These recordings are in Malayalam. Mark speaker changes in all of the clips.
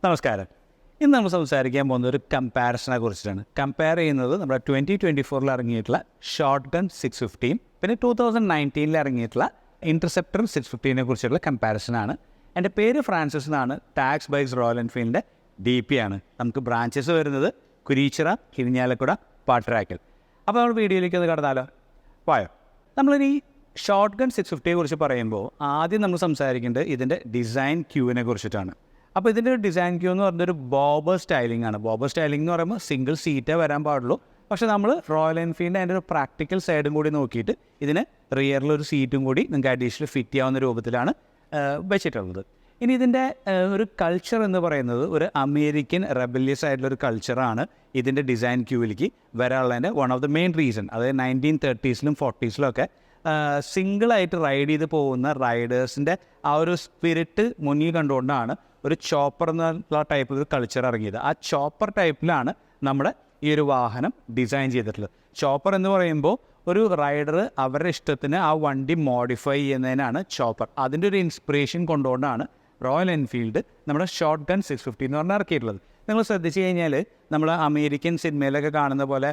Speaker 1: നമസ്കാരം. ഇന്ന് നമ്മൾ സംസാരിക്കാൻ പോകുന്ന ഒരു കമ്പാരിസനെ കുറിച്ചിട്ടാണ്. കമ്പയർ ചെയ്യുന്നത് നമ്മുടെ 2024 ഇറങ്ങിയിട്ടുള്ള ഷോട്ട് ഗൺ 650 പിന്നെ 2019 ഇറങ്ങിയിട്ടുള്ള ഇൻ്റർസെപ്റ്റർ 650 കുറിച്ചുള്ള കമ്പാരിസനാണ്. എൻ്റെ പേര് ഫ്രാൻസിസ് എന്നാണ്. ടാക്സ് ബൈക്സ് റോയൽ എൻഫീൽഡിൻ്റെ DP ആണ്. നമുക്ക് ബ്രാഞ്ചസ് വരുന്നത് കുരീച്ചിറ, ഇരിഞ്ഞാലക്കുട, പാട്രാക്കൽ. അപ്പോൾ നമ്മൾ വീഡിയോയിലേക്ക് ഒന്ന് കടന്നാലോ? വായോ. നമ്മളിനി ഷോട്ട് ഗൺ 650 കുറിച്ച് പറയുമ്പോൾ ആദ്യം നമ്മൾ സംസാരിക്കേണ്ടത് ഇതിൻ്റെ ഡിസൈൻ ക്യൂവിനെ കുറിച്ചിട്ടാണ്. അപ്പോൾ ഇതിൻ്റെ ഒരു ഡിസൈൻ ക്യൂ എന്ന് പറഞ്ഞൊരു ബോബർ സ്റ്റൈലിംഗ് ആണ്. ബോബർ സ്റ്റൈലിംഗ് എന്ന് പറയുമ്പോൾ സിംഗിൾ സീറ്റേ വരാൻ പാടുള്ളൂ. പക്ഷേ നമ്മൾ റോയൽ എൻഫീൽഡിൻ്റെ അതിൻ്റെ ഒരു പ്രാക്ടിക്കൽ സൈഡും കൂടി നോക്കിയിട്ട് ഇതിന് റിയറിലൊരു സീറ്റും കൂടി നിങ്ങൾക്ക് അഡീഷണൽ ഫിറ്റ് ചെയ്യാവുന്ന രൂപത്തിലാണ് വെച്ചിട്ടുള്ളത്. ഇനി ഇതിൻ്റെ ഒരു കൾച്ചർ എന്ന് പറയുന്നത് ഒരു അമേരിക്കൻ റെബല്യസ് ആയിട്ടുള്ളൊരു കൾച്ചറാണ് ഇതിൻ്റെ ഡിസൈൻ ക്യൂവിലേക്ക് വരാനുള്ളതിൻ്റെ one of the main reason. അതായത് 1930s 40s സിംഗിളായിട്ട് റൈഡ് ചെയ്ത് പോകുന്ന റൈഡേഴ്സിൻ്റെ ആ ഒരു സ്പിരിറ്റ് മുന്നിൽ കണ്ടുകൊണ്ടാണ് ഒരു ചോപ്പർ എന്നുള്ള ടൈപ്പ് ഒരു കൾച്ചർ ഇറങ്ങിയത്. ആ ചോപ്പർ ടൈപ്പിലാണ് നമ്മുടെ ഈ ഒരു വാഹനം ഡിസൈൻ ചെയ്തിട്ടുള്ളത്. ചോപ്പർ എന്ന് പറയുമ്പോൾ ഒരു റൈഡർ അവരുടെ ഇഷ്ടത്തിന് ആ വണ്ടി മോഡിഫൈ ചെയ്യുന്നതിനാണ് ചോപ്പർ. അതിൻ്റെ ഒരു ഇൻസ്പിറേഷൻ കൊണ്ടുകൊണ്ടാണ് റോയൽ എൻഫീൽഡ് നമ്മുടെ ഷോട്ട് ഗൺ 650 എന്ന് പറഞ്ഞാൽ ഇറക്കിയിട്ടുള്ളത്. നിങ്ങൾ ശ്രദ്ധിച്ച് കഴിഞ്ഞാൽ നമ്മൾ അമേരിക്കൻ സിനിമയിലൊക്കെ കാണുന്ന പോലെ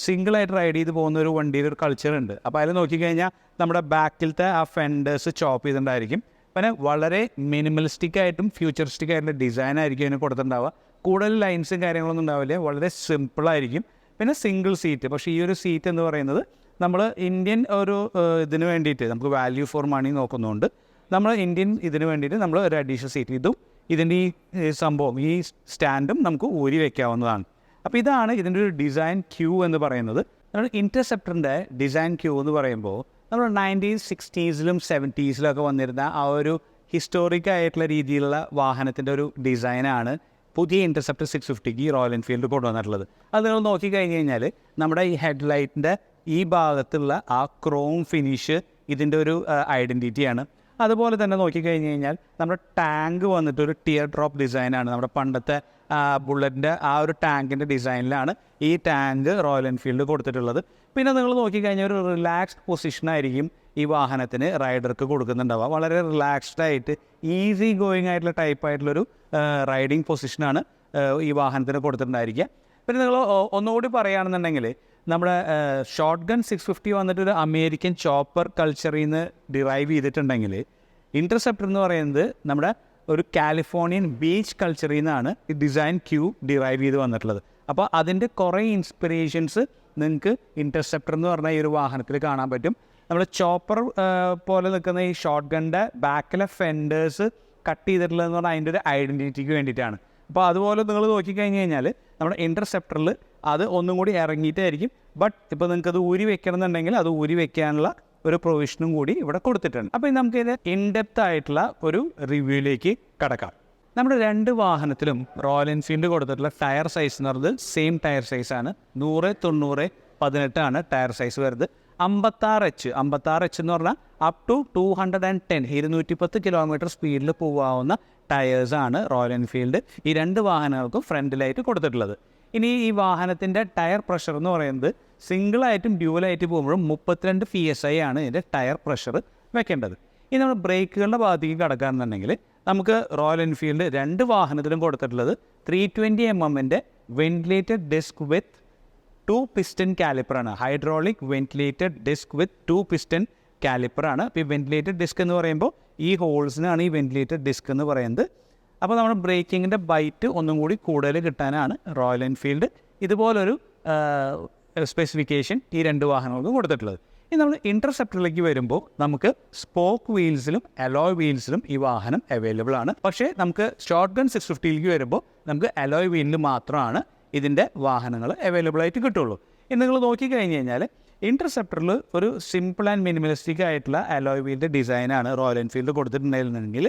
Speaker 1: സിംഗിളായിട്ട് റൈഡ് ചെയ്ത് പോകുന്ന ഒരു വണ്ടിയുടെ ഒരു കൾച്ചർ ഉണ്ട്. അപ്പോൾ അതിൽ നോക്കിക്കഴിഞ്ഞാൽ നമ്മുടെ ബാക്കിലത്തെ ആ ഫെൻഡേഴ്സ് ചോപ്പ് ചെയ്തിട്ടുണ്ടായിരിക്കും. പിന്നെ വളരെ മിനിമലിസ്റ്റിക് ആയിട്ടും ഫ്യൂച്ചറിസ്റ്റിക് ആയിട്ടുള്ള ഡിസൈനായിരിക്കും അതിന് കൊടുത്തിട്ടുണ്ടാവുക. കൂടുതൽ ലൈൻസും കാര്യങ്ങളൊന്നും ഉണ്ടാവില്ല, വളരെ സിമ്പിളായിരിക്കും. പിന്നെ സിംഗിൾ സീറ്റ്. പക്ഷേ ഈ ഒരു സീറ്റ് എന്ന് പറയുന്നത് നമ്മൾ ഇന്ത്യൻ ഒരു ഇതിന് വേണ്ടിയിട്ട് നമുക്ക് വാല്യൂ ഫോർ മണി നോക്കുന്നുണ്ട്. നമ്മൾ ഇന്ത്യൻ ഇതിന് വേണ്ടിയിട്ട് നമ്മൾ ഒരു അഡീഷണൽ സീറ്റ് ഇതും ഇതിൻ്റെ ഈ സംഭവം ഈ സ്റ്റാൻഡും നമുക്ക് ഊരി വയ്ക്കാവുന്നതാണ്. അപ്പോൾ ഇതാണ് ഇതിൻ്റെ ഒരു ഡിസൈൻ ക്യൂ എന്ന് പറയുന്നത്. നമ്മൾ ഇൻ്റർസെപ്റ്ററിൻ്റെ ഡിസൈൻ ക്യൂ എന്ന് പറയുമ്പോൾ നമ്മൾ 1960s 70s വന്നിരുന്ന ആ ഒരു ഹിസ്റ്റോറിക് ആയിട്ടുള്ള രീതിയിലുള്ള വാഹനത്തിൻ്റെ ഒരു ഡിസൈനാണ് പുതിയ ഇൻ്റർസെപ്റ്റർ 650 റോയൽ എൻഫീൽഡ് കൊണ്ടുവന്നിട്ടുള്ളത്. അത് നിങ്ങൾ നോക്കിക്കഴിഞ്ഞ് കഴിഞ്ഞാൽ നമ്മുടെ ഈ ഹെഡ്ലൈറ്റിൻ്റെ ഈ ഭാഗത്തുള്ള ആ ക്രോം ഫിനിഷ് ഇതിൻ്റെ ഒരു ഐഡൻറ്റിറ്റിയാണ്. അതുപോലെ തന്നെ നോക്കിക്കഴിഞ്ഞ് കഴിഞ്ഞാൽ നമ്മുടെ ടാങ്ക് വന്നിട്ട് ഒരു ടിയർ ഡ്രോപ്പ് ഡിസൈനാണ്. നമ്മുടെ പണ്ടത്തെ ബുള്ളറ്റിൻ്റെ ആ ഒരു ടാങ്കിൻ്റെ ഡിസൈനിലാണ് ഈ ടാങ്ക് റോയൽ എൻഫീൽഡ് കൊടുത്തിട്ടുള്ളത്. പിന്നെ നിങ്ങൾ നോക്കിക്കഴിഞ്ഞാൽ ഒരു റിലാക്സ്ഡ് പൊസിഷനായിരിക്കും ഈ വാഹനത്തിന് റൈഡർക്ക് കൊടുക്കുന്നുണ്ടാവുക. വളരെ റിലാക്സ്ഡ് ആയിട്ട് ഈസി ഗോയിങ് ആയിട്ടുള്ള ടൈപ്പായിട്ടുള്ളൊരു റൈഡിങ് പൊസിഷനാണ് ഈ വാഹനത്തിന് കൊടുത്തിട്ടുണ്ടായിരിക്കുക. പിന്നെ നിങ്ങൾ ഒന്നുകൂടി പറയുകയാണെന്നുണ്ടെങ്കിൽ നമ്മുടെ ഷോട്ട് ഗൺ 650 വന്നിട്ട് ഒരു അമേരിക്കൻ ചോപ്പർ കൾച്ചറിൽ നിന്ന് ഡിറൈവ് ചെയ്തിട്ടുണ്ടെങ്കിൽ ഇൻ്റർസെപ്റ്റർ എന്ന് പറയുന്നത് നമ്മുടെ ഒരു കാലിഫോർണിയൻ ബീച്ച് കൾച്ചറിൽ നിന്നാണ് ഈ ഡിസൈൻ ക്യൂ ഡിറൈവ് ചെയ്ത് വന്നിട്ടുള്ളത്. അപ്പോൾ അതിൻ്റെ കുറേ ഇൻസ്പിറേഷൻസ് നിങ്ങൾക്ക് ഇൻ്റർസെപ്റ്റർ എന്ന് പറഞ്ഞ ഈ ഒരു വാഹനത്തിൽ കാണാൻ പറ്റും. നമ്മൾ ചോപ്പർ പോലെ നിൽക്കുന്ന ഈ ഷോട്ട് ഗണ്ണിൻ്റെ ബാക്കിലെ ഫെൻഡേഴ്സ് കട്ട് ചെയ്തിട്ടുള്ളതെന്ന് പറഞ്ഞാൽ അതിൻ്റെ ഒരു ഐഡൻറ്റിറ്റിക്ക് വേണ്ടിയിട്ടാണ്. അപ്പോൾ അതുപോലെ നിങ്ങൾ നോക്കിക്കഴിഞ്ഞ് കഴിഞ്ഞാൽ നമ്മുടെ ഇൻ്റർസെപ്റ്ററിൽ അത് ഒന്നും കൂടി ഇറങ്ങിയിട്ടായിരിക്കും. ബട്ട് ഇപ്പോൾ നിങ്ങൾക്കത് ഊരി വെക്കണമെന്നുണ്ടെങ്കിൽ അത് ഊരി വെക്കാനുള്ള ഒരു പ്രൊവിഷനും കൂടി ഇവിടെ കൊടുത്തിട്ടുണ്ട്. അപ്പോൾ നമുക്കിത് ഇൻഡെപ്ത് ആയിട്ടുള്ള ഒരു റിവ്യൂയിലേക്ക് കടക്കാം. നമ്മുടെ രണ്ട് വാഹനത്തിലും റോയൽ എൻഫീൽഡ് കൊടുത്തിട്ടുള്ള ടയർ സൈസ് എന്ന് പറയുന്നത് സെയിം ടയർ സൈസാണ്. 100, 90, 18 ആണ് ടയർ സൈസ് വരുന്നത്. 56H എന്ന് പറഞ്ഞാൽ അപ് ടു 210 210 കിലോമീറ്റർ സ്പീഡിൽ പോകാവുന്ന ടയേഴ്സാണ് റോയൽ എൻഫീൽഡ് ഈ രണ്ട് വാഹനങ്ങൾക്കും ഫ്രണ്ടിലായിട്ട് കൊടുത്തിട്ടുള്ളത്. ഇനി ഈ വാഹനത്തിൻ്റെ ടയർ പ്രഷർ എന്ന് പറയുന്നത് സിംഗിളായിട്ടും ഡ്യുവലായിട്ട് പോകുമ്പോഴും 32 PSI ആണ് ഇതിൻ്റെ ടയർ പ്രഷർ വെക്കേണ്ടത്. ഇനി നമ്മൾ ബ്രേക്കുകളുടെ ഭാഗത്തേക്ക് കടക്കുകയാണെന്നുണ്ടെങ്കിൽ നമുക്ക് റോയൽ എൻഫീൽഡ് രണ്ട് വാഹനത്തിലും കൊടുത്തിട്ടുള്ളത് 320 mm വെന്റിലേറ്റഡ് ഡിസ്ക് വിത്ത് 2 piston കാലിപ്പറാണ്. ഹൈഡ്രോളിക് വെന്റിലേറ്റഡ് ഡിസ്ക് വിത്ത് 2 piston കാലിപ്പറാണ്. അപ്പോൾ ഈ വെന്റിലേറ്റഡ് ഡിസ്ക് എന്ന് പറയുമ്പോൾ ഈ ഹോൾസിനാണ് ഈ വെന്റിലേറ്റഡ് ഡിസ്ക് എന്ന് പറയുന്നത്. അപ്പോൾ നമ്മുടെ ബ്രേക്കിങ്ങിൻ്റെ ബൈറ്റ് ഒന്നും കൂടി കൂടുതൽ കിട്ടാനാണ് റോയൽ എൻഫീൽഡ് ഇതുപോലൊരു സ്പെസിഫിക്കേഷൻ ഈ രണ്ട് വാഹനങ്ങൾക്കും കൊടുത്തിട്ടുള്ളത്. ഇനി നമ്മൾ ഇൻ്റർസെപ്റ്ററിലേക്ക് വരുമ്പോൾ നമുക്ക് സ്പോക്ക് വീൽസിലും അലോയ് വീൽസിലും ഈ വാഹനം അവൈലബിൾ ആണ്. പക്ഷേ നമുക്ക് ഷോട്ട് ഗൺ 650 വരുമ്പോൾ നമുക്ക് അലോയ് വീലിൽ മാത്രമാണ് ഇതിൻ്റെ വാഹനങ്ങൾ അവൈലബിൾ ആയിട്ട് കിട്ടുള്ളൂ. ഇനി നിങ്ങൾ നോക്കിക്കഴിഞ്ഞ് കഴിഞ്ഞാൽ ഇൻ്റർസെപ്റ്ററിൽ ഒരു സിമ്പിൾ ആൻഡ് മിനിമലിസ്റ്റിക് ആയിട്ടുള്ള അലോയ് വീലിൻ്റെ ഡിസൈനാണ് റോയൽ എൻഫീൽഡ് കൊടുത്തിട്ടുണ്ടായിരുന്നെങ്കിൽ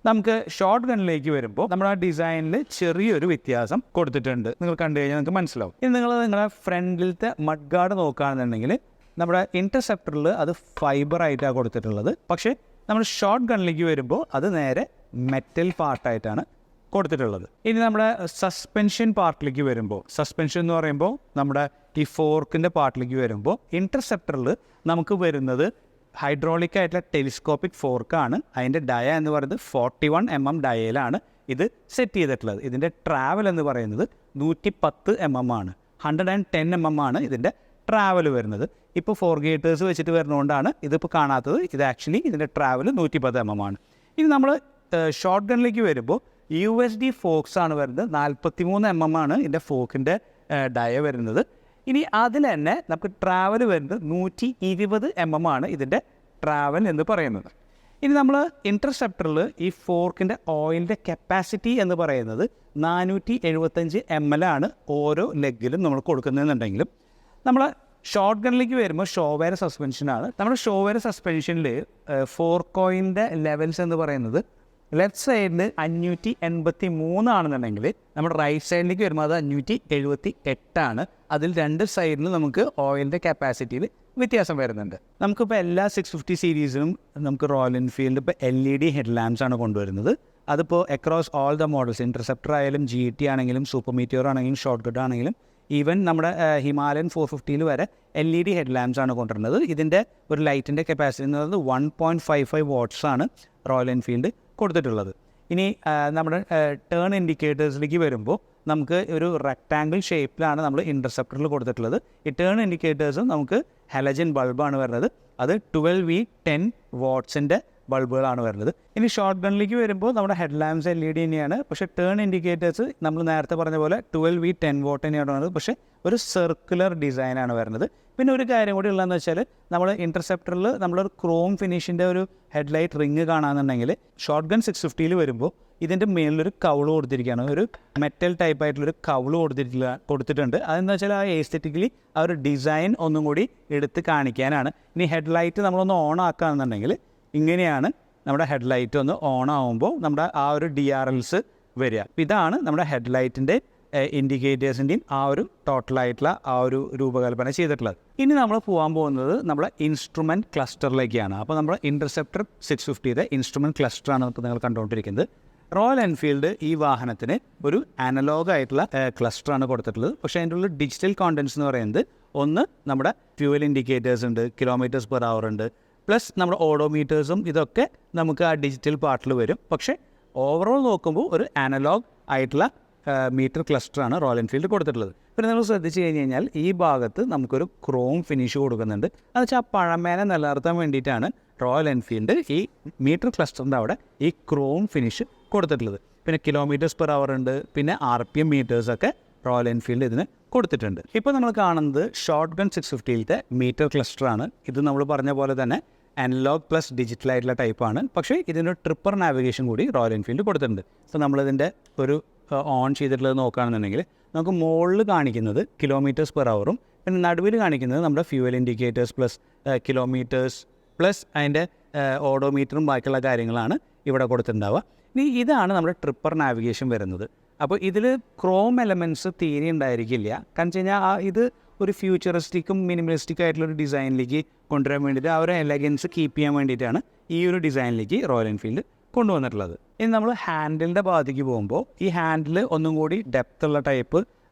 Speaker 1: നമുക്ക് ഷോട്ട് ഗണ്ണിലേക്ക് വരുമ്പോൾ നമ്മുടെ ആ ഡിസൈനിൽ ചെറിയൊരു വ്യത്യാസം കൊടുത്തിട്ടുണ്ട്. നിങ്ങൾ കണ്ടു കഴിഞ്ഞാൽ നിങ്ങൾക്ക് മനസ്സിലാവും. ഇനി നിങ്ങളുടെ ഫ്രണ്ടിലത്തെ മഡ് ഗാർഡ് നോക്കുകയാണെന്നുണ്ടെങ്കിൽ നമ്മുടെ ഇൻ്റർസെപ്റ്ററിൽ അത് ഫൈബറായിട്ടാണ് കൊടുത്തിട്ടുള്ളത്. പക്ഷേ നമ്മൾ ഷോട്ട് ഗണ്ണിലേക്ക് വരുമ്പോൾ അത് നേരെ മെറ്റൽ പാർട്ടായിട്ടാണ് കൊടുത്തിട്ടുള്ളത്. ഇനി നമ്മുടെ സസ്പെൻഷൻ പാർട്ടിലേക്ക് വരുമ്പോൾ സസ്പെൻഷൻ എന്ന് പറയുമ്പോൾ നമ്മുടെ ഈ ഫോർക്കിൻ്റെ പാർട്ടിലേക്ക് വരുമ്പോൾ ഇൻ്റർസെപ്റ്ററിൽ നമുക്ക് വരുന്നത് ഹൈഡ്രോളിക് ആയിട്ടുള്ള ടെലിസ്കോപ്പിക് ഫോർക്കാണ്. അതിൻ്റെ ഡയ എന്ന് പറയുന്നത് 41 mm ഡയയിലാണ് ഇത് സെറ്റ് ചെയ്തിട്ടുള്ളത്. ഇതിൻ്റെ ട്രാവൽ എന്ന് പറയുന്നത് 110 mm ആണ്. 110 mm ആണ് ഇതിൻ്റെ ട്രാവൽ വരുന്നത്. ഇപ്പോൾ 4 ഗേറ്റേഴ്സ് വെച്ചിട്ട് വരുന്നതുകൊണ്ടാണ് ഇതിപ്പോൾ കാണാത്തത്. ഇത് ആക്ച്വലി ഇതിൻ്റെ ട്രാവൽ 110 mm ആണ്. ഇനി നമ്മൾ ഷോർട്ട് ഗണ്ണിലേക്ക് വരുമ്പോൾ USD ഫോക്സ് ആണ് വരുന്നത്. 43 mm ആണ് ഇതിൻ്റെ ഫോക്കിൻ്റെ ഡയ വരുന്നത്. ഇനി അതിൽ തന്നെ നമുക്ക് ട്രാവൽ വരുന്നത് 120 mm ആണ് ഇതിൻ്റെ ട്രാവൽ എന്ന് പറയുന്നത്. ഇനി നമ്മൾ ഇൻ്റർസെപ്റ്ററിൽ ഈ ഫോർക്കിൻ്റെ ഓയിലിൻ്റെ കപ്പാസിറ്റി എന്ന് പറയുന്നത് 475 ml ആണ് ഓരോ ലെഗിലും നമ്മൾ കൊടുക്കുന്നതെന്നുണ്ടെങ്കിലും, നമ്മൾ ഷോർട്ട് ഗണ്ണിലേക്ക് വരുമ്പോൾ ഷോവെയർ സസ്പെൻഷനാണ്. നമ്മുടെ ഷോവെയർ സസ്പെൻഷനിൽ ഫോർക്ക് ഓയിലിൻ്റെ ലെവൽസ് എന്ന് പറയുന്നത് ലെഫ്റ്റ് സൈഡിൽ 583 ആണെന്നുണ്ടെങ്കിൽ നമ്മുടെ റൈറ്റ് സൈഡിലേക്ക് വരുമ്പോൾ അത് 578 ആണ്. അതിൽ 2 സൈഡിലും നമുക്ക് ഓയിലിൻ്റെ കപ്പാസിറ്റിയിൽ വ്യത്യാസം വരുന്നുണ്ട്. നമുക്കിപ്പോൾ എല്ലാ 650 സീരീസിലും നമുക്ക് റോയൽ എൻഫീൽഡ് ഇപ്പോൾ LED ഹെഡ് ലാംപ്സ് ആണ് കൊണ്ടുവരുന്നത്. അതിപ്പോൾ across all the models, interceptor ആയാലും GT ആണെങ്കിലും സൂപ്പർ മീറ്റിയോർ ആണെങ്കിലും ഷോർട്ട് ഗഡ് ആണെങ്കിലും ഈവൻ നമ്മുടെ ഹിമാലയൻ 450 വരെ LED ഹെഡ് ലാംപ്സ് ആണ് കൊണ്ടുവരുന്നത്. ഇതിൻ്റെ ഒരു ലൈറ്റിൻ്റെ കപ്പാസിറ്റി എന്ന് പറയുന്നത് 1.55 watts ആണ് റോയൽ എൻഫീൽഡ് കൊടുത്തിട്ടുള്ളത്. ഇനി നമ്മുടെ ടേൺ ഇൻഡിക്കേറ്റേഴ്സിലേക്ക് വരുമ്പോൾ നമുക്ക് ഒരു റെക്ടാങ്കിൾ ഷേപ്പിലാണ് നമ്മൾ ഇൻ്റർസെപ്റ്ററിൽ കൊടുത്തിട്ടുള്ളത്. ഈ ടേൺ ഇൻഡിക്കേറ്റേഴ്സും നമുക്ക് ഹലജൻ ബൾബാണ് വരുന്നത്. അത് 12V10 വാട്ട്സിൻ്റെ ബൾബുകളാണ് വരുന്നത്. ഇനി ഷോർട്ട് ഗണ്ണിലേക്ക് വരുമ്പോൾ നമ്മുടെ ഹെഡ് ലാംപ്സ് LED തന്നെയാണ്. പക്ഷേ ടേൺ ഇൻഡിക്കേറ്റേഴ്സ് നമ്മൾ നേരത്തെ പറഞ്ഞ പോലെ 12V10 വാട്ട് തന്നെയാണ് വരുന്നത്. പക്ഷേ ഒരു സർക്കുലർ ഡിസൈനാണ് വരുന്നത്. പിന്നെ ഒരു കാര്യം കൂടി ഉള്ളതെന്ന് വെച്ചാൽ നമ്മൾ ഇൻ്റർസെപ്റ്ററിൽ നമ്മളൊരു ക്രോം ഫിനിഷിൻ്റെ ഒരു ഹെഡ്ലൈറ്റ് റിങ് കാണാമെന്നുണ്ടെങ്കിൽ ഷോർട്ട് ഗൺ 650 വരുമ്പോൾ ഇതിൻ്റെ മേളിലൊരു കൗള് കൊടുത്തിരിക്കുകയാണ്. ഒരു മെറ്റൽ ടൈപ്പ് ആയിട്ടുള്ളൊരു കൗള് കൊടുത്തിട്ടുണ്ട്. അതെന്താ വെച്ചാൽ ആ എസ്തെറ്റിക്കലി ആ ഒരു ഡിസൈൻ ഒന്നും കൂടി എടുത്ത് കാണിക്കാനാണ്. ഇനി ഹെഡ്ലൈറ്റ് നമ്മളൊന്ന് ഓൺ ആക്കുകയാണെന്നുണ്ടെങ്കിൽ ഇങ്ങനെയാണ് നമ്മുടെ ഹെഡ്ലൈറ്റ് ഒന്ന് ഓൺ ആകുമ്പോൾ നമ്മുടെ ആ ഒരു DRLs വരിക. ഇതാണ് നമ്മുടെ ഹെഡ്ലൈറ്റിൻ്റെ ഇൻഡിക്കേറ്റേഴ്സിൻ്റെയും ആ ഒരു ടോട്ടലായിട്ടുള്ള ആ ഒരു രൂപകൽപ്പന ചെയ്തിട്ടുള്ളത്. ഇനി നമ്മൾ പോകാൻ പോകുന്നത് നമ്മുടെ ഇൻസ്ട്രുമെൻറ്റ് ക്ലസ്റ്ററിലേക്കാണ്. അപ്പോൾ നമ്മുടെ ഇൻ്റർസെപ്റ്റർ 650യുടെ ഇൻസ്ട്രുമെൻറ്റ് ക്ലസ്റ്ററാണ് ഇപ്പോൾ നിങ്ങൾ കണ്ടുകൊണ്ടിരിക്കുന്നത്. റോയൽ എൻഫീൽഡ് ഈ വാഹനത്തിന് ഒരു അനലോഗ് ആയിട്ടുള്ള ക്ലസ്റ്ററാണ് കൊടുത്തിട്ടുള്ളത്. പക്ഷേ അതിൻ്റെ ഉള്ള ഡിജിറ്റൽ കോണ്ടൻസ് എന്ന് പറയുന്നത് ഒന്ന് നമ്മുടെ ഫ്യൂവൽ ഇൻഡിക്കേറ്റേഴ്സ് ഉണ്ട്, കിലോമീറ്റേഴ്സ് പെർ അവർ ഉണ്ട്, പ്ലസ് നമ്മുടെ ഓഡോമീറ്റേഴ്സും ഇതൊക്കെ നമുക്ക് ആ ഡിജിറ്റൽ പാർട്ടിൽ വരും. പക്ഷേ ഓവറോൾ നോക്കുമ്പോൾ ഒരു അനലോഗ് ആയിട്ടുള്ള മീറ്റർ ക്ലസ്റ്ററാണ് റോയൽ എൻഫീൽഡ് കൊടുത്തിട്ടുള്ളത്. പിന്നെ നമ്മൾ ശ്രദ്ധിച്ച് കഴിഞ്ഞാൽ ഈ ഭാഗത്ത് നമുക്കൊരു ക്രോം ഫിനിഷ് കൊടുക്കുന്നുണ്ട്. എന്ന് വെച്ചാൽ ആ പഴമേനെ നിലനിർത്താൻ വേണ്ടിയിട്ടാണ് റോയൽ എൻഫീൽഡ് ഈ മീറ്റർ ക്ലസ്റ്ററിൻ്റെ അവിടെ ഈ ക്രോം ഫിനിഷ് കൊടുത്തിട്ടുള്ളത്. പിന്നെ കിലോമീറ്റേഴ്സ് പെർ അവർ ഉണ്ട്, പിന്നെ RPM മീറ്റേഴ്സൊക്കെ റോയൽ എൻഫീൽഡ് ഇതിന് കൊടുത്തിട്ടുണ്ട്. ഇപ്പോൾ നമ്മൾ കാണുന്നത് ഷോർട്ട് ഗൺ 650യിലത്തെ മീറ്റർ ക്ലസ്റ്ററാണ്. ഇത് നമ്മൾ പറഞ്ഞ പോലെ തന്നെ അനലോഗ് പ്ലസ് ഡിജിറ്റൽ ആയിട്ടുള്ള ടൈപ്പാണ്. പക്ഷേ ഇതിനൊരു ട്രിപ്പർ നാവിഗേഷൻ കൂടി റോയൽ എൻഫീൽഡ് കൊടുത്തിട്ടുണ്ട്. അപ്പോൾ നമ്മളിതിൻ്റെ ഒരു ഓൺ ചെയ്തിട്ടുള്ളത് നോക്കുകയാണെന്നുണ്ടെങ്കിൽ നമുക്ക് മുകളിൽ കാണിക്കുന്നത് കിലോമീറ്റേഴ്സ് പെർ അവറും പിന്നെ നടുവിൽ കാണിക്കുന്നത് നമ്മുടെ fuel indicators plus kilometres plus അതിൻ്റെ ഓഡോമീറ്ററും ബാക്കിയുള്ള കാര്യങ്ങളാണ് ഇവിടെ കൊടുത്തിട്ടുണ്ടാവുക. ഇനി ഇതാണ് നമ്മുടെ ട്രിപ്പർ നാവിഗേഷൻ വരുന്നത്. അപ്പോൾ ഇതിൽ ക്രോം എലമെൻറ്റ്സ് തീരെ ഉണ്ടായിരിക്കില്ല. കാരണം വെച്ച് കഴിഞ്ഞാൽ ഇത് ഒരു ഫ്യൂച്ചറിസ്റ്റിക്കും മിനിമലിസ്റ്റിക് ആയിട്ടുള്ളൊരു ഡിസൈനിലേക്ക് കൊണ്ടുവരാൻ വേണ്ടിയിട്ട് ആ ഒരു എലഗൻസ് കീപ്പ് ചെയ്യാൻ വേണ്ടിയിട്ടാണ് ഈ ഒരു ഡിസൈനിലേക്ക് റോയൽ എൻഫീൽഡ് കൊണ്ടുവന്നിട്ടുള്ളത്. ഇനി നമ്മൾ ഹാൻഡിലിൻ്റെ ഭാഗത്തേക്ക് പോകുമ്പോൾ ഈ ഹാൻഡിൽ ഒന്നും കൂടി ഡെപ്തുള്ള ടൈപ്പ്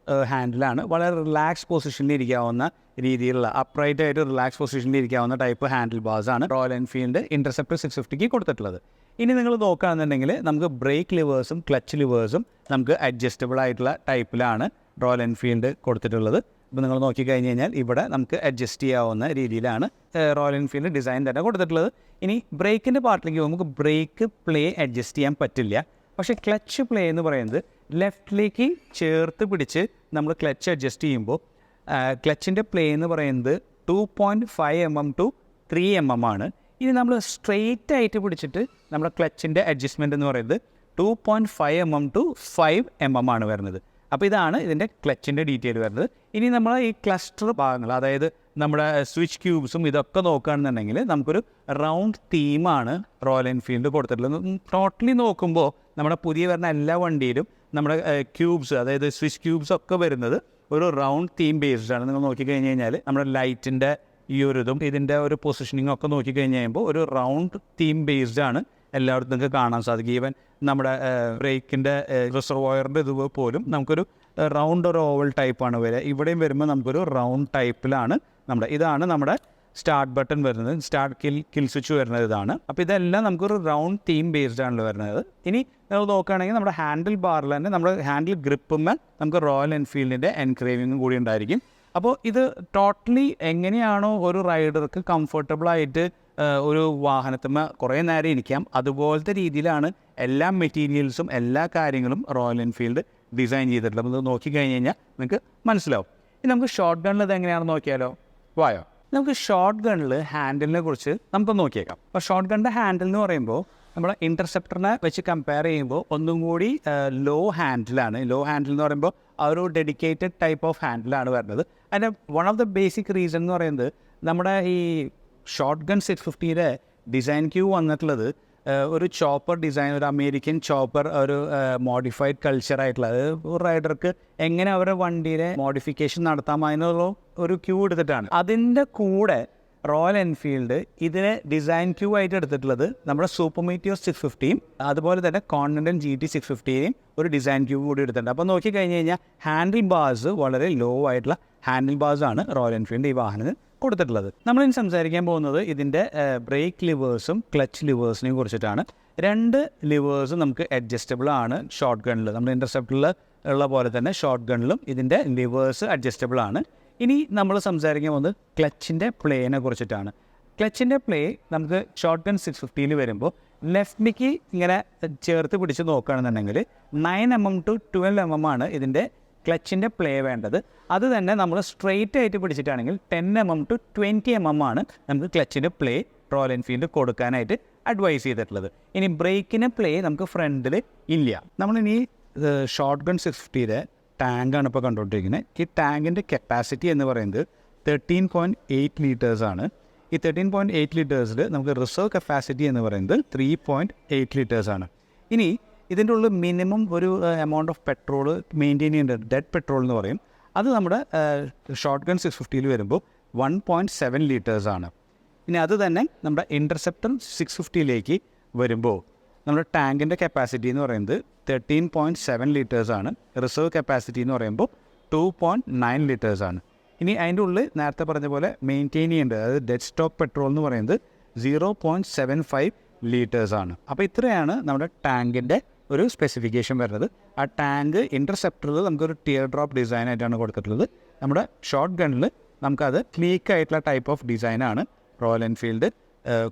Speaker 1: ഹാൻഡിലാണ്. വളരെ റിലാക്സ് പൊസിഷനിൽ ഇരിക്കാവുന്ന രീതിയിലുള്ള അപ്രൈറ്റ് ആയിട്ട് റിലാക്സ് പൊസിഷനിൽ ഇരിക്കാവുന്ന ടൈപ്പ് ഹാൻഡിൽ ബാർസാണ് റോയൽ എൻഫീൽഡ് ഇൻ്റർസെപ്റ്റർ 650ക്ക് കൊടുത്തിട്ടുള്ളത്. ഇനി നിങ്ങൾ നോക്കുകയാണെന്നുണ്ടെങ്കിൽ നമുക്ക് ബ്രേക്ക് ലിവേഴ്സും ക്ലച്ച് ലിവേഴ്സും നമുക്ക് അഡ്ജസ്റ്റബിൾ ആയിട്ടുള്ള ടൈപ്പിലാണ് റോയൽ എൻഫീൽഡ് കൊടുത്തിട്ടുള്ളത്. ഇപ്പോൾ നിങ്ങൾ നോക്കിക്കഴിഞ്ഞ് കഴിഞ്ഞാൽ ഇവിടെ നമുക്ക് അഡ്ജസ്റ്റ് ചെയ്യാവുന്ന രീതിയിലാണ് റോയൽ എൻഫീൽഡ് ഡിസൈൻ തന്നെ കൊടുത്തിട്ടുള്ളത്. ഇനി ബ്രേക്കിൻ്റെ പാർട്ടിലേക്ക് പോകുമ്പോൾ നമുക്ക് ബ്രേക്ക് പ്ലേ അഡ്ജസ്റ്റ് ചെയ്യാൻ പറ്റില്ല. പക്ഷേ ക്ലച്ച് പ്ലേ എന്ന് പറയുന്നത് ലെഫ്റ്റിലേക്ക് ചേർത്ത് പിടിച്ച് നമ്മൾ ക്ലച്ച് അഡ്ജസ്റ്റ് ചെയ്യുമ്പോൾ ക്ലച്ചിൻ്റെ പ്ലേ എന്ന് പറയുന്നത് 2.5 mm to 3 mm ആണ്. ഇനി നമ്മൾ സ്ട്രെയിറ്റ് ആയിട്ട് പിടിച്ചിട്ട് നമ്മുടെ ക്ലച്ചിൻ്റെ അഡ്ജസ്റ്റ്മെൻറ്റ് എന്ന് പറയുന്നത് 2.5 mm to 5 mm ആണ് വരുന്നത്. അപ്പോൾ ഇതാണ് ഇതിൻ്റെ ക്ലച്ചിൻ്റെ ഡീറ്റെയിൽ വരുന്നത്. ഇനി നമ്മൾ ഈ ക്ലസ്റ്റർ ഭാഗങ്ങൾ, അതായത് നമ്മുടെ സ്വിച്ച് ക്യൂബ്സും ഇതൊക്കെ നോക്കുകയാണെന്നുണ്ടെങ്കിൽ നമുക്കൊരു റൗണ്ട് തീമാണ് റോയൽ എൻഫീൽഡ് കൊടുത്തിട്ടുള്ളത്. ടോട്ടലി നോക്കുമ്പോൾ നമ്മുടെ പുതിയ വരുന്ന എല്ലാ വണ്ടിയിലും നമ്മുടെ ക്യൂബ്സ്, അതായത് സ്വിച്ച് ക്യൂബ്സ് ഒക്കെ വരുന്നത് ഒരു റൗണ്ട് തീം ബേസ്ഡ് ആണ്. നിങ്ങൾ നോക്കിക്കഴിഞ്ഞ് കഴിഞ്ഞാൽ നമ്മുടെ ലൈറ്റിൻ്റെ ഈ ഒരു ഇതും ഇതിൻ്റെ ഒരു പൊസിഷനിങ് ഒക്കെ നോക്കിക്കഴിഞ്ഞ് കഴിയുമ്പോൾ ഒരു റൗണ്ട് തീം ബേസ്ഡ് ആണ് എല്ലായിടത്തും നിങ്ങൾക്ക് കാണാൻ സാധിക്കും. ഈവൻ നമ്മുടെ ബ്രേക്കിൻ്റെ റിസർവോയറിൻ്റെ ഇത് പോലും നമുക്കൊരു റൗണ്ട് ഒരു ഓവൽ ടൈപ്പാണ് വരിക. ഇവിടെയും വരുമ്പോൾ നമുക്കൊരു റൗണ്ട് ടൈപ്പിലാണ് ഇതാണ് നമ്മുടെ സ്റ്റാർട്ട് ബട്ടൺ വരുന്നത്, സ്റ്റാർട്ട് കിൽ സ്വിച്ച് വരുന്നത് ഇതാണ്. അപ്പോൾ ഇതെല്ലാം നമുക്കൊരു റൗണ്ട് തീം ബേസ്ഡ് ആണല്ലോ വരുന്നത്. ഇനി നമ്മൾ നോക്കുകയാണെങ്കിൽ നമ്മുടെ ഹാൻഡിൽ ബാറിൽ തന്നെ നമ്മുടെ ഹാൻഡിൽ ഗ്രിപ്പുമ്മൽ നമുക്ക് റോയൽ എൻഫീൽഡിൻ്റെ എൻക്രേവിങ്ങും കൂടി ഉണ്ടായിരിക്കും. അപ്പോൾ ഇത് ടോട്ടലി എങ്ങനെയാണോ ഒരു റൈഡർക്ക് കംഫർട്ടബിളായിട്ട് ഒരു വാഹനത്തിന്മേൽ കുറേ നേരം ഇരിക്കാം, അതുപോലത്തെ രീതിയിലാണ് എല്ലാ മെറ്റീരിയൽസും എല്ലാ കാര്യങ്ങളും റോയൽ എൻഫീൽഡ് ഡിസൈൻ ചെയ്തിട്ടുള്ളത്. അത് നോക്കിക്കഴിഞ്ഞ് കഴിഞ്ഞാൽ നിങ്ങൾക്ക് മനസ്സിലാവും. ഇനി നമുക്ക് ഷോർട്ട് ഗണ്ണിൽ ഇത് എങ്ങനെയാണെന്ന് നോക്കിയാലോ. വായോ, നമുക്ക് ഷോർട്ട് ഗണ്ണിൽ ഹാൻഡിലിനെ കുറിച്ച് നമുക്ക് നോക്കിയേക്കാം. അപ്പോൾ ഷോർട്ട് ഗണ്ണിൻ്റെ ഹാൻഡിൽ എന്ന് പറയുമ്പോൾ നമ്മുടെ ഇൻ്റർസെപ്റ്ററിനെ വെച്ച് കമ്പയർ ചെയ്യുമ്പോൾ ഒന്നും കൂടി ലോ ഹാൻഡിലാണ്. ലോ ഹാൻഡിൽ എന്ന് പറയുമ്പോൾ ആ ഒരു ഡെഡിക്കേറ്റഡ് ടൈപ്പ് ഓഫ് ഹാൻഡിലാണ് വരുന്നത്. അതിൻ്റെ one of the basic reason എന്ന് പറയുന്നത് നമ്മുടെ ഈ ഷോർട്ട് ഗൺ 650യുടെ ഡിസൈൻ ക്യൂ വന്നിട്ടുള്ളത് ഒരു ചോപ്പർ ഡിസൈൻ, ഒരു അമേരിക്കൻ ചോപ്പർ, ഒരു മോഡിഫൈഡ് കൾച്ചറായിട്ടുള്ള, അത് ഒരു റൈഡർക്ക് എങ്ങനെ അവരുടെ വണ്ടിയുടെ മോഡിഫിക്കേഷൻ നടത്താമെന്നുള്ള ഒരു ക്യൂ എടുത്തിട്ടാണ്. അതിൻ്റെ കൂടെ റോയൽ എൻഫീൽഡ് ഇതിനെ ഡിസൈൻ ക്യൂ ആയിട്ട് എടുത്തിട്ടുള്ളത് നമ്മുടെ സൂപ്പർ മീറ്റിയോർ 650യും അതുപോലെ തന്നെ കോണ്ടിനെൻ്റൽ GT 650യും ഒരു ഡിസൈൻ ക്യൂ കൂടി എടുത്തിട്ടുണ്ട്. അപ്പോൾ നോക്കിക്കഴിഞ്ഞ് കഴിഞ്ഞാൽ ഹാൻഡിൽ ബാർസ് വളരെ ലോ ആയിട്ടുള്ള ഹാൻഡിൽ ബാർസാണ് റോയൽ എൻഫീൽഡ് ഈ വാഹനത്തിന് കൊടുത്തിട്ടുള്ളത്. നമ്മളിനി സംസാരിക്കാൻ പോകുന്നത് ഇതിൻ്റെ ബ്രേക്ക് ലിവേഴ്സും ക്ലച്ച് ലിവേഴ്സിനെയും കുറിച്ചിട്ടാണ്. 2 ലിവേഴ്സും നമുക്ക് അഡ്ജസ്റ്റബിൾ ആണ് ഷോർട്ട് ഗണ്ണിൽ. നമ്മുടെ ഇൻ്റർസെപ്റ്ററിൽ ഉള്ള പോലെ തന്നെ ഷോർട്ട് ഗണ്ണിലും ഇതിൻ്റെ ലിവേഴ്സ് അഡ്ജസ്റ്റബിൾ ആണ്. ഇനി നമ്മൾ സംസാരിക്കാൻ പോകുന്നത് ക്ലച്ചിൻ്റെ പ്ലേനെ കുറിച്ചിട്ടാണ്. ക്ലച്ചിൻ്റെ പ്ലേ നമുക്ക് ഷോർട്ട് ഗൺ 650യിൽ വരുമ്പോൾ ലെഫ്റ്റ് മിക്ക് ഇങ്ങനെ ചേർത്ത് പിടിച്ച് നോക്കുകയാണെന്നുണ്ടെങ്കിൽ 9mm to 12mm ആണ് ഇതിൻ്റെ ക്ലച്ചിൻ്റെ പ്ലേ വേണ്ടത്. അത് തന്നെ നമ്മൾ സ്ട്രെയിറ്റ് ആയിട്ട് പിടിച്ചിട്ടാണെങ്കിൽ 10mm to 20mm ആണ് നമുക്ക് ക്ലച്ചിൻ്റെ പ്ലേ റോയൽ എൻഫീൽഡ് കൊടുക്കാനായിട്ട് അഡ്വൈസ് ചെയ്തിട്ടുള്ളത്. ഇനി ബ്രേക്കിന് പ്ലേ നമുക്ക് ഫ്രണ്ടിൽ ഇല്ല. നമ്മളിനി ഷോർട്ട് ഗൺ 650യുടെ ടാങ്കാണ് ഇപ്പോൾ കണ്ടുകൊണ്ടിരിക്കുന്നത്. ഈ ടാങ്കിൻ്റെ കപ്പാസിറ്റി എന്ന് പറയുന്നത് 13.8 ലീറ്റേഴ്സാണ്. ഈ 13.8 ലീറ്റേഴ്സിൽ നമുക്ക് റിസർവ് കപ്പാസിറ്റി എന്ന് പറയുന്നത് 3.8 ലീറ്റേഴ്സാണ്. ഇനി ഇതിൻ്റെ ഉള്ളിൽ മിനിമം ഒരു എമൗണ്ട് ഓഫ് പെട്രോൾ മെയിൻറ്റെയിൻ ചെയ്യേണ്ടത് ഡെഡ് പെട്രോൾ എന്ന് പറയും. അത് നമ്മുടെ ഷോർട്ട് ഗൺ 650യിൽ വരുമ്പോൾ 1.7 ലീറ്റേഴ്സാണ്. ഇനി അത് തന്നെ നമ്മുടെ ഇൻ്റർസെപ്റ്റർ 650യിലേക്ക് വരുമ്പോൾ നമ്മുടെ ടാങ്കിൻ്റെ കപ്പാസിറ്റി എന്ന് പറയുന്നത് 13.7 ലീറ്റേഴ്സാണ്. റിസർവ് കപ്പാസിറ്റി എന്ന് പറയുമ്പോൾ 2.9 ലീറ്റേഴ്സാണ്. ഇനി അതിൻ്റെ ഉള്ളിൽ നേരത്തെ പറഞ്ഞ പോലെ മെയിൻറ്റെയിൻ ചെയ്യേണ്ടത്, അതായത് ഡെഡ് സ്റ്റോക്ക് പെട്രോൾ എന്ന് പറയുന്നത് 0.75 ലീറ്റേഴ്സാണ്. അപ്പോൾ ഇത്രയാണ് നമ്മുടെ ടാങ്കിൻ്റെ ഒരു സ്പെസിഫിക്കേഷൻ വരുന്നത്. ആ ടാങ്ക് ഇൻ്റർസെപ്റ്ററിൽ നമുക്കൊരു ടിയർ ഡ്രോപ്പ് ഡിസൈനായിട്ടാണ് കൊടുത്തിട്ടുള്ളത്. നമ്മുടെ ഷോർട്ട് ഗണ്ണിൽ നമുക്കത് ക്ലീക്ക് ആയിട്ടുള്ള ടൈപ്പ് ഓഫ് ഡിസൈനാണ് റോയൽ എൻഫീൽഡ്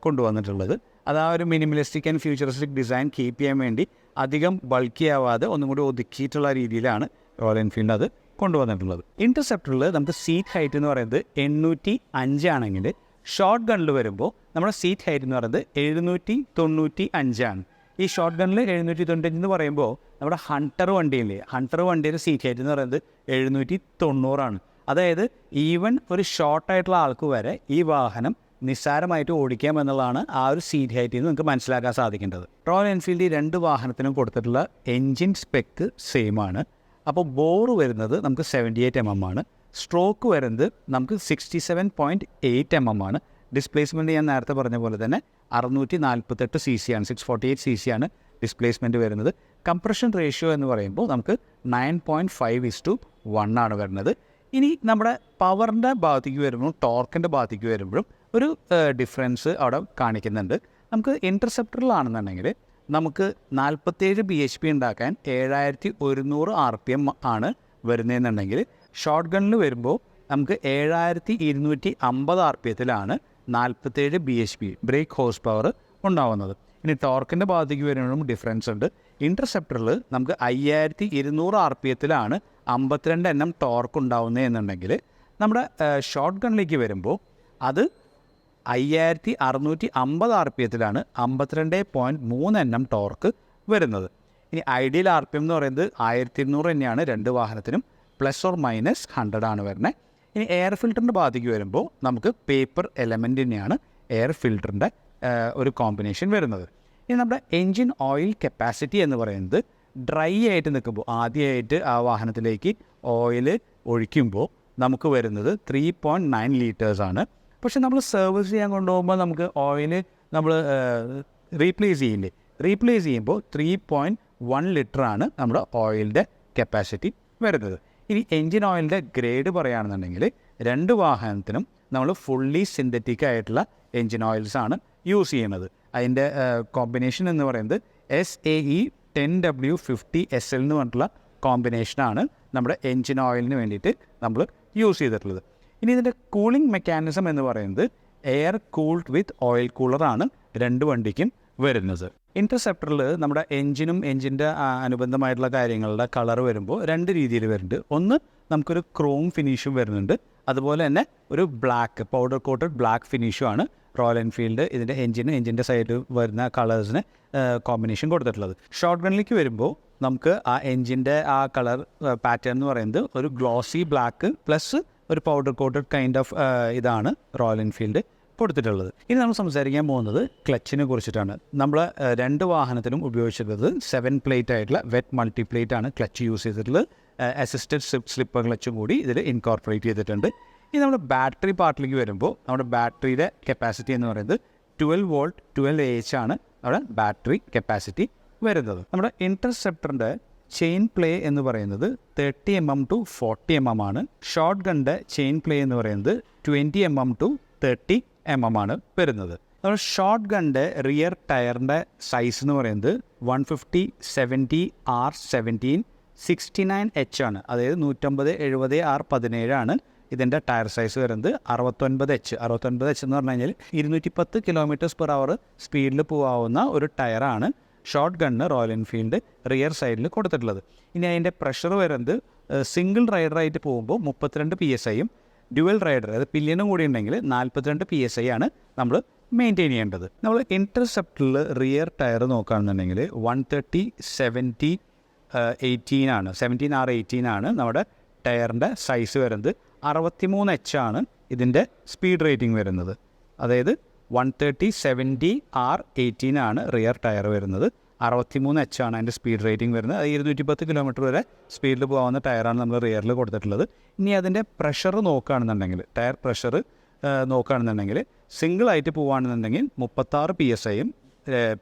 Speaker 1: കൊണ്ടുവന്നിട്ടുള്ളത്. അത് ആ ഒരു minimalistic and futuristic design keep ചെയ്യാൻ വേണ്ടി അധികം ബൾക്കി ആവാതെ ഒന്നും കൂടി ഒതുക്കിയിട്ടുള്ള രീതിയിലാണ് റോയൽ എൻഫീൽഡ് അത് കൊണ്ടുവന്നിട്ടുള്ളത്. ഇൻ്റർസെപ്റ്ററിൽ നമുക്ക് സീറ്റ് ഹൈറ്റ് എന്ന് പറയുന്നത് 805 ആണെങ്കിൽ ഷോർട്ട് ഗണ്ണിൽ വരുമ്പോൾ നമ്മുടെ സീറ്റ് ഹൈറ്റ് എന്ന് പറയുന്നത് 795 ആണ്. ഈ ഷോർട്ട് ഗണ്ണിൽ 795 എന്ന് പറയുമ്പോൾ നമ്മുടെ ഹണ്ടർ വണ്ടിയുടെ സീറ്റ് ഹൈറ്റ് എന്ന് പറയുന്നത് 790 അതായത് ഈവൻ ഒരു ഷോർട്ടായിട്ടുള്ള ആൾക്ക് വരെ ഈ വാഹനം നിസ്സാരമായിട്ട് ഓടിക്കാം എന്നുള്ളതാണ് ആ ഒരു സീറ്റ് ഹൈറ്റിൽ നിന്ന് നമുക്ക് മനസ്സിലാക്കാൻ സാധിക്കേണ്ടത്. റോയൽ എൻഫീൽഡ് 2 വാഹനത്തിനും കൊടുത്തിട്ടുള്ള എൻജിൻ സ്പെക്ക് സെയിം ആണ്. അപ്പോൾ ബോർ വരുന്നത് നമുക്ക് 78mm ആണ്. സ്ട്രോക്ക് വരുന്നത് നമുക്ക് 67.8mm ആണ്. ഡിസ്പ്ലേസ്മെൻറ്റ് ഞാൻ നേരത്തെ പറഞ്ഞ പോലെ തന്നെ 648 cc ആണ്, 648 cc ആണ് ഡിസ്പ്ലേസ്മെൻറ്റ് വരുന്നത്. കംപ്രഷൻ റേഷ്യോ എന്ന് പറയുമ്പോൾ നമുക്ക് 9.5:1 ആണ് വരുന്നത്. ഇനി നമ്മുടെ പവറിൻ്റെ ഭാഗത്തേക്ക് വരുമ്പോഴും ടോർക്കിൻ്റെ ഭാഗത്തേക്ക് വരുമ്പോഴും ഒരു ഡിഫറൻസ് അവിടെ കാണിക്കുന്നുണ്ട്. നമുക്ക് ഇൻ്റർസെപ്റ്ററിലാണെന്നുണ്ടെങ്കിൽ നമുക്ക് 47 bhp ഉണ്ടാക്കാൻ 7100 RPM ആണ് വരുന്നതെന്നുണ്ടെങ്കിൽ ഷോർട്ട് ഗണ്ണിൽ വരുമ്പോൾ നമുക്ക് 7250 RPMത്തിലാണ് 47 bhp ബ്രേക്ക് ഹോഴ്സ് പവർ ഉണ്ടാവുന്നത്. ഇനി ടോർക്കിൻ്റെ ഭാഗത്തേക്ക് വരുമ്പോഴും ഡിഫറൻസ് ഉണ്ട്. ഇൻ്റർസെപ്റ്ററിൽ നമുക്ക് 5200 RPMത്തിലാണ് 52 Nm ടോർക്ക് ഉണ്ടാവുന്നത് എന്നുണ്ടെങ്കിൽ നമ്മുടെ ഷോർട്ട് ഗണ്ണിലേക്ക് വരുമ്പോൾ അത് 5650 RPMത്തിലാണ് 52.3 Nm ടോർക്ക് വരുന്നത്. ഇനി ഐഡിയൽ RPM എന്ന് പറയുന്നത് 1200 തന്നെയാണ് 2 വാഹനത്തിനും, ±100 ആണ് വരുന്നത്. ഇനി എയർ ഫിൽറ്ററിൻ്റെ ഭാഗത്തേക്ക് വരുമ്പോൾ നമുക്ക് പേപ്പർ എലമെൻ്റ് തന്നെയാണ് എയർ ഫിൽറ്ററിൻ്റെ ഒരു കോമ്പിനേഷൻ വരുന്നത്. ഇനി നമ്മുടെ എൻജിൻ ഓയിൽ കപ്പാസിറ്റി എന്ന് പറയുന്നത് ഡ്രൈ ആയിട്ട് നിൽക്കുമ്പോൾ ആദ്യമായിട്ട് ആ വാഹനത്തിലേക്ക് ഓയിൽ ഒഴിക്കുമ്പോൾ നമുക്ക് വരുന്നത് 3.9 ലീറ്റേഴ്സാണ്. പക്ഷെ നമ്മൾ സർവീസ് ചെയ്യാൻ കൊണ്ടുപോകുമ്പോൾ നമുക്ക് ഓയിൽ നമ്മൾ റീപ്ലേസ് ചെയ്യുമ്പോൾ 3.1 ലിറ്ററാണ് നമ്മുടെ ഓയിലിൻ്റെ കപ്പാസിറ്റി വരുന്നത്. ഇനി എൻജിൻ ഓയിലിൻ്റെ ഗ്രേഡ് പറയുകയാണെന്നുണ്ടെങ്കിൽ 2 വാഹനത്തിനും നമ്മൾ ഫുള്ളി സിന്തറ്റിക് ആയിട്ടുള്ള എൻജിൻ ഓയിൽസാണ് യൂസ് ചെയ്യുന്നത്. അതിൻ്റെ കോമ്പിനേഷൻ എന്ന് പറയുന്നത് SAE 10W50SL എന്ന് പറഞ്ഞിട്ടുള്ള കോമ്പിനേഷനാണ് നമ്മുടെ എൻജിൻ ഓയിലിന് വേണ്ടിയിട്ട് നമ്മൾ യൂസ് ചെയ്തിട്ടുള്ളത്. ഇനി ഇതിൻ്റെ കൂളിംഗ് മെക്കാനിസം എന്ന് പറയുന്നത് എയർ കൂൾഡ് വിത്ത് ഓയിൽ കൂളറാണ് രണ്ട് വണ്ടിക്കും വരുന്നത്. ഇൻ്റർസെപ്റ്ററിൽ നമ്മുടെ എൻജിനും എൻജിൻ്റെ അനുബന്ധമായിട്ടുള്ള കാര്യങ്ങളുടെ കളർ വരുമ്പോൾ രണ്ട് രീതിയിൽ വരുന്നുണ്ട്. ഒന്ന് നമുക്കൊരു ക്രോം ഫിനിഷും വരുന്നുണ്ട്, അതുപോലെ തന്നെ ഒരു ബ്ലാക്ക് പൗഡർ കോട്ടഡ് ബ്ലാക്ക് ഫിനിഷുമാണ് റോയൽ എൻഫീൽഡ് ഇതിൻ്റെ എൻജിൻ്റെ സൈഡിൽ വരുന്ന കളേഴ്സിന് കോമ്പിനേഷൻ കൊടുത്തിട്ടുള്ളത്. ഷോർട്ട് ഗണ്ണിലേക്ക് വരുമ്പോൾ നമുക്ക് ആ എൻജിൻ്റെ ആ കളർ പാറ്റേൺ എന്ന് പറയുന്നത് ഒരു ഗ്ലോസി ബ്ലാക്ക് പ്ലസ് ഒരു പൗഡർ കോട്ടഡ് കൈൻഡ് ഓഫ് ഇതാണ് റോയൽ എൻഫീൽഡ് കൊടുത്തിട്ടുള്ളത്. ഇനി നമ്മൾ സംസാരിക്കാൻ പോകുന്നത് ക്ലച്ചിനെ കുറിച്ചിട്ടാണ്. നമ്മൾ രണ്ട് വാഹനത്തിനും ഉപയോഗിച്ചിട്ടുള്ളത് 7 പ്ലേറ്റ് ആയിട്ടുള്ള വെറ്റ് മൾട്ടി പ്ലേറ്റ് ആണ് ക്ലച്ച് യൂസ് ചെയ്തിട്ടുള്ളത്. അസിസ്റ്റഡ് സ്ലിപ്പർ ക്ലച്ചും കൂടി ഇതിൽ ഇൻകോർപ്പറേറ്റ് ചെയ്തിട്ടുണ്ട്. ഇനി നമ്മുടെ ബാറ്ററി പാർട്ടിലേക്ക് വരുമ്പോൾ നമ്മുടെ ബാറ്ററിയുടെ കപ്പാസിറ്റി എന്ന് പറയുന്നത് 12 വോൾട്ട് 12 AH ആണ് നമ്മുടെ ബാറ്ററി കപ്പാസിറ്റി വരുന്നത്. നമ്മുടെ ഇൻ്റർസെപ്റ്ററിൻ്റെ ചെയിൻ പ്ലേ എന്ന് പറയുന്നത് 30 mm to 40 mm ആണ്. ഷോർട്ട് ഗണ്ണിൻ്റെ ചെയിൻ പ്ലേ എന്ന് പറയുന്നത് 20 mm to 30 mm ആണ് വരുന്നത്. നമ്മുടെ ഷോർട്ട് ഗണ്ണിൻ്റെ റിയർ ടയറിൻ്റെ സൈസ് എന്ന് പറയുന്നത് 150/70 R17 ആണ്. അതായത് 150/70 R17 ഇതിൻ്റെ ടയർ സൈസ് വരുന്നത്. 69H എന്ന് പറഞ്ഞു കഴിഞ്ഞാൽ 210 km/h സ്പീഡിൽ പോകാവുന്ന ഒരു ടയറാണ് Shotgun Royal Enfield rear സൈഡിൽ കൊടുത്തിട്ടുള്ളത്. ഇനി അതിൻ്റെ പ്രഷർ വരുന്നത് സിംഗിൾ റൈഡറായിട്ട് പോകുമ്പോൾ 32 PSIയും ഡ്യുവൽ റൈഡർ അതായത് പില്ലിയനും കൂടി ഉണ്ടെങ്കിൽ 42 PSI ആണ് നമ്മൾ മെയിൻറ്റെയിൻ ചെയ്യേണ്ടത്. നമ്മൾ ഇൻ്റർസെപ്റ്ററിൽ റിയർ ടയർ നോക്കുകയാണെന്നുണ്ടെങ്കിൽ 130/70 ആണ് 17R18 ആണ് നമ്മുടെ ടയറിൻ്റെ സൈസ് വരുന്നത്. 63H ആണ് ഇതിൻ്റെ സ്പീഡ് റേറ്റിംഗ് വരുന്നത്. അതായത് 130/70R18 ആണ് റിയർ ടയർ വരുന്നത്. 63H ആണ് അതിൻ്റെ സ്പീഡ് റേറ്റിംഗ് വരുന്നത്. അത് 210 km വരെ സ്പീഡിൽ പോകാവുന്ന ടയറാണ് നമ്മൾ റിയറിൽ കൊടുത്തിട്ടുള്ളത്. ഇനി അതിൻ്റെ പ്രഷർ നോക്കുകയാണെന്നുണ്ടെങ്കിൽ ടയർ പ്രഷർ നോക്കുകയാണെന്നുണ്ടെങ്കിൽ സിംഗിളായിട്ട് പോവുകയാണെന്നുണ്ടെങ്കിൽ 36 PSIയും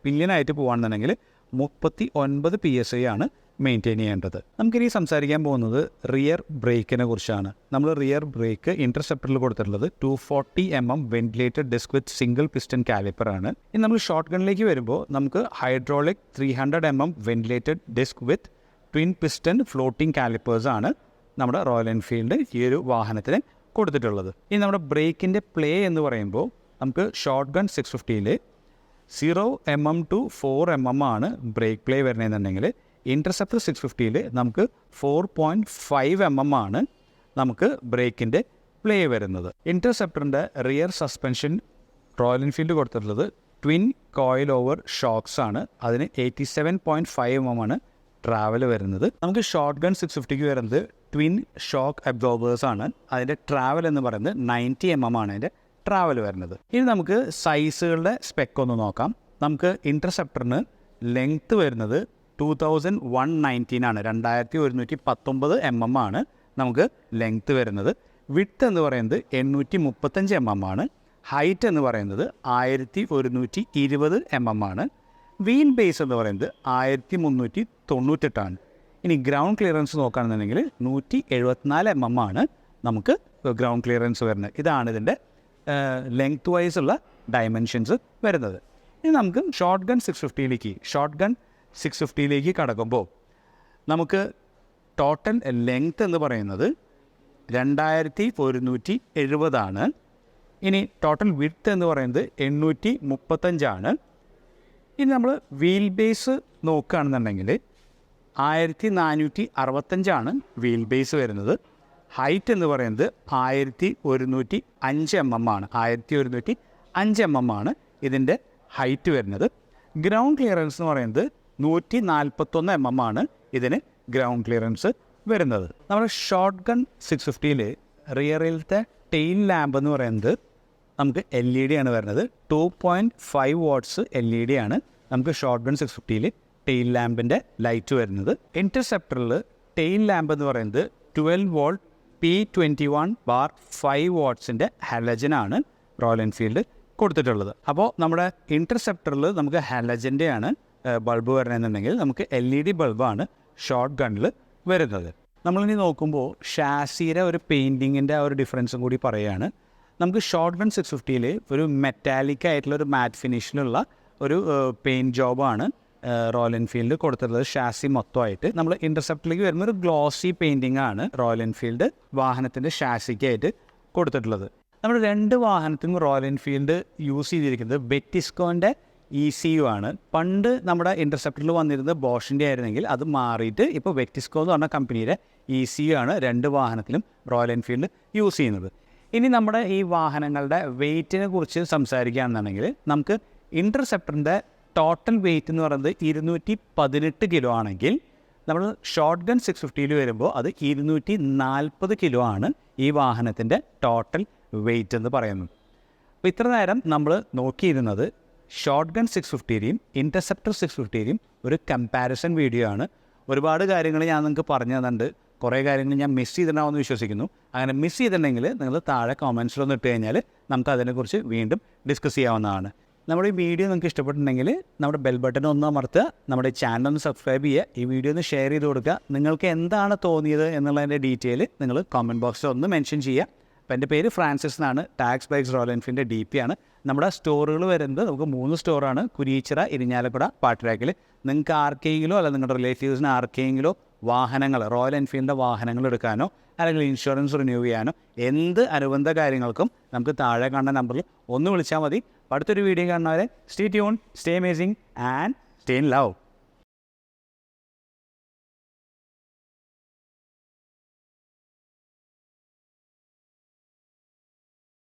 Speaker 1: പില്ലിയനായിട്ട് പോവുകയാണെന്നുണ്ടെങ്കിൽ 39 PSI ആണ് മെയിൻറ്റെയിൻ ചെയ്യേണ്ടത്. നമുക്കിനി സംസാരിക്കാൻ പോകുന്നത് റിയർ ബ്രേക്കിനെ കുറിച്ചാണ്. നമ്മൾ റിയർ ബ്രേക്ക് ഇൻ്റർസെപ്റ്ററിൽ കൊടുത്തിട്ടുള്ളത് 240 mm ventilated disc with single piston കാലിപ്പറാണ്. ഇനി നമ്മൾ ഷോർട്ട് ഗണ്ണിലേക്ക് വരുമ്പോൾ നമുക്ക് hydraulic 300 mm ventilated disc with twin piston floating കാലിപ്പേഴ്സാണ് നമ്മുടെ റോയൽ എൻഫീൽഡ് ഈ ഒരു വാഹനത്തിന് കൊടുത്തിട്ടുള്ളത്. ഇനി നമ്മുടെ ബ്രേക്കിൻ്റെ പ്ലേ എന്ന് പറയുമ്പോൾ നമുക്ക് ഷോർട്ട് ഗൺ 650ൽ 0 mm to 4 mm ആണ് ബ്രേക്ക് പ്ലേ വരുന്നതെന്നുണ്ടെങ്കിൽ ഇൻ്റർസെപ്റ്റർ 650ൽ നമുക്ക് 4.5 mm ആണ് നമുക്ക് ബ്രേക്കിൻ്റെ പ്ലേ വരുന്നത്. ഇൻ്റർസെപ്റ്ററിൻ്റെ റിയർ സസ്പെൻഷൻ റോയൽ എൻഫീൽഡ് കൊടുത്തിട്ടുള്ളത് ട്വിൻ കോയിൽ ഓവർ ഷോക്സ് ആണ്. അതിന് 87.5 mm ആണ് ട്രാവൽ വരുന്നത്. നമുക്ക് ഷോർട്ട് ഗൺ 650ക്ക് വരുന്നത് ട്വിൻ ഷോക്ക് അബ്സോർബേഴ്സ് ആണ്. അതിൻ്റെ ട്രാവൽ എന്ന് പറയുന്നത് 90 mm ആണ് അതിൻ്റെ ട്രാവൽ വരുന്നത്. ഇനി നമുക്ക് സൈസുകളുടെ സ്പെക്ക് ഒന്ന് നോക്കാം. നമുക്ക് ഇൻ്റർസെപ്റ്ററിന് ലെങ്ത്ത് വരുന്നത് 2119 ആണ്. 2119 mm ആണ് നമുക്ക് ലെങ്ത്ത് വരുന്നത്. വിഡ്ത്ത് എന്ന് പറയുന്നത് 835 mm ആണ്. ഹൈറ്റ് എന്ന് പറയുന്നത് 1120 mm ആണ്. വീൽ ബേസ് എന്ന് പറയുന്നത് 1398 ആണ്. ഇനി ഗ്രൗണ്ട് ക്ലിയറൻസ് നോക്കുകയാണെന്നുണ്ടെങ്കിൽ 174 mm ആണ് നമുക്ക് ഗ്രൗണ്ട് ക്ലിയറൻസ് വരുന്നത്. ഇതാണ് ഇതിൻ്റെ ലെങ്ത് വൈസ് ഉള്ള ഡയമെൻഷൻസ് വരുന്നത്. ഇനി നമുക്ക് ഷോർട്ട് ഗൺ 650ലേക്ക് കടക്കുമ്പോൾ നമുക്ക് ടോട്ടൽ ലെങ്ത് എന്ന് പറയുന്നത് 2170 ആണ്. ഇനി ടോട്ടൽ വിഡ്ത്ത് എന്ന് പറയുന്നത് 835 ആണ്. ഇനി നമ്മൾ വീൽ ബേസ് നോക്കുകയാണെന്നുണ്ടെങ്കിൽ 1465 ആണ് വീൽ ബേസ് വരുന്നത്. ഹൈറ്റ് എന്ന് പറയുന്നത് 1105 mm ആണ്. 1105 mm ആണ് ഇതിൻ്റെ ഹൈറ്റ് വരുന്നത്. ഗ്രൗണ്ട് ക്ലിയറൻസ് എന്ന് പറയുന്നത് 141 mm ആണ് ഇതിന് ഗ്രൗണ്ട് ക്ലിയറൻസ് വരുന്നത്. നമ്മുടെ ഷോർട്ട് ഗൺ 650ൽ റിയറിലത്തെ ടെയിൽ ലാമ്പ് എന്ന് പറയുന്നത് നമുക്ക് LED ആണ് വരുന്നത്. 2.5 watts LED ആണ് നമുക്ക് ഷോർട്ട് ഗൺ 650ൽ ടെയിൽ ലാമ്പിൻ്റെ ലൈറ്റ് വരുന്നത്. ഇൻ്റർസെപ്റ്ററിൽ ടെയിൽ ലാമ്പ് എന്ന് പറയുന്നത് 12 volt P21/5 wattsൻ്റെ ഹാലജനാണ് റോയൽ എൻഫീൽഡ് കൊടുത്തിട്ടുള്ളത്. അപ്പോൾ നമ്മുടെ ഇൻ്റർസെപ്റ്ററിൽ നമുക്ക് ഹാലജൻ്റെ ആണ് ബൾബ് വരണമെന്നുണ്ടെങ്കിൽ നമുക്ക് LED ബൾബാണ് ഷോർട്ട് ഗണ്ണിൽ വരുന്നത്. നമ്മളിനി നോക്കുമ്പോൾ ഷാസിയുടെ ഒരു പെയിൻറ്റിങ്ങിൻ്റെ ആ ഒരു ഡിഫറൻസും കൂടി പറയുകയാണ്. നമുക്ക് ഷോർട്ട് ഗൺ 650ൽ ഒരു മെറ്റാലിക് ആയിട്ടുള്ള ഒരു മാറ്റ് ഫിനിഷിലുള്ള ഒരു പെയിൻറ്റ് ജോബാണ് റോയൽ എൻഫീൽഡ് കൊടുത്തിട്ടുള്ളത് ഷാസി മൊത്തമായിട്ട്. നമ്മൾ ഇൻ്റർസെപ്റ്ററിലേക്ക് വരുമ്പോൾ ഒരു ഗ്ലോസി പെയിൻറ്റിംഗ് ആണ് റോയൽ എൻഫീൽഡ് വാഹനത്തിൻ്റെ ഷാസിക്കായിട്ട് കൊടുത്തിട്ടുള്ളത്. നമ്മൾ 2 വാഹനത്തിനും റോയൽ എൻഫീൽഡ് യൂസ് ചെയ്തിരിക്കുന്നത് ബെറ്റിസ്കോൻ്റെ ECU ആണ്. പണ്ട് നമ്മുടെ ഇൻ്റർസെപ്റ്ററിൽ വന്നിരുന്നത് ബോഷിൻ്റെ ആയിരുന്നെങ്കിൽ അത് മാറിയിട്ട് ഇപ്പോൾ വെറ്റിസ്കോ എന്ന് പറഞ്ഞ കമ്പനിയുടെ ECU ആണ് 2 വാഹനത്തിലും റോയൽ എൻഫീൽഡ് യൂസ് ചെയ്യുന്നത്. ഇനി നമ്മുടെ ഈ വാഹനങ്ങളുടെ വെയ്റ്റിനെ കുറിച്ച് സംസാരിക്കുകയാണെന്നുണ്ടെങ്കിൽ നമുക്ക് ഇൻ്റർസെപ്റ്ററിൻ്റെ ടോട്ടൽ വെയ്റ്റ് എന്ന് പറയുന്നത് 218 കിലോ ആണെങ്കിൽ നമ്മൾ ഷോർട്ട് ഗൺ 650 വരുമ്പോൾ അത് 240 കിലോ ആണ് ഈ വാഹനത്തിൻ്റെ ടോട്ടൽ വെയ്റ്റ് എന്ന് പറയുന്നത്. അപ്പോൾ ഇത്ര നേരം നമ്മൾ നോക്കിയിരുന്നത് ഷോർട്ട് ഗൺ 650യും ഇൻ്റർസെപ്റ്റർ 650യും ഒരു കമ്പാരിസൺ വീഡിയോ ആണ്. ഒരുപാട് കാര്യങ്ങൾ ഞാൻ നിങ്ങൾക്ക് പറഞ്ഞു തന്നിട്ടുണ്ട്. കുറേ കാര്യങ്ങൾ ഞാൻ മിസ് ചെയ്തിട്ടുണ്ടാവുമെന്ന് വിശ്വസിക്കുന്നു. അങ്ങനെ മിസ് ചെയ്തിട്ടുണ്ടെങ്കിൽ നിങ്ങൾ താഴെ കമൻസിലൊന്ന് ഇട്ട് കഴിഞ്ഞാൽ നമുക്ക് അതിനെക്കുറിച്ച് വീണ്ടും ഡിസ്കസ് ചെയ്യാവുന്നതാണ്. നമ്മുടെ ഈ വീഡിയോ നിങ്ങൾക്ക് ഇഷ്ടപ്പെട്ടിട്ടുണ്ടെങ്കിൽ നമ്മുടെ ബെൽ ബട്ടൺ ഒന്ന് അമർത്തുക, നമ്മുടെ ചാനൽ ഒന്ന് സബ്സ്ക്രൈബ് ചെയ്യുക, ഈ വീഡിയോ ഒന്ന് ഷെയർ ചെയ്ത് കൊടുക്കുക. നിങ്ങൾക്ക് എന്താണ് തോന്നിയത് എന്നുള്ളതിൻ്റെ ഡീറ്റെയിൽ നിങ്ങൾ കമൻറ്റ് ബോക്സിൽ ഒന്ന് മെൻഷൻ ചെയ്യുക. അപ്പോൾ എൻ്റെ പേര് ഫ്രാൻസിസ് എന്നാണ്. ടാക്സ് ബൈക്സ് റോയൽ എൻഫീൽഡിൻ്റെ DP ആണ്. നമ്മുടെ സ്റ്റോറുകൾ വരുന്നത് നമുക്ക് 3 സ്റ്റോറാണ്, കുരിച്ചിറ, ഇരിഞ്ഞാലക്കുട, പാട്ടിരാക്കിൽ. നിങ്ങൾക്ക് ആർക്കെങ്കിലോ അല്ല നിങ്ങളുടെ റിലേറ്റീവ്സിന് ആർക്കെങ്കിലോ വാഹനങ്ങൾ റോയൽ എൻഫീൽഡിൻ്റെ വാഹനങ്ങൾ എടുക്കാനോ അല്ലെങ്കിൽ ഇൻഷുറൻസ് റിന്യൂ ചെയ്യാനോ എന്ത് അനുബന്ധ കാര്യങ്ങൾക്കും നമുക്ക് താഴെ കാണുന്ന നമ്പറിൽ ഒന്ന് വിളിച്ചാൽ മതി. അടുത്തൊരു വീഡിയോ കാണുന്നവരെ stay tune, stay amazing and stay in love.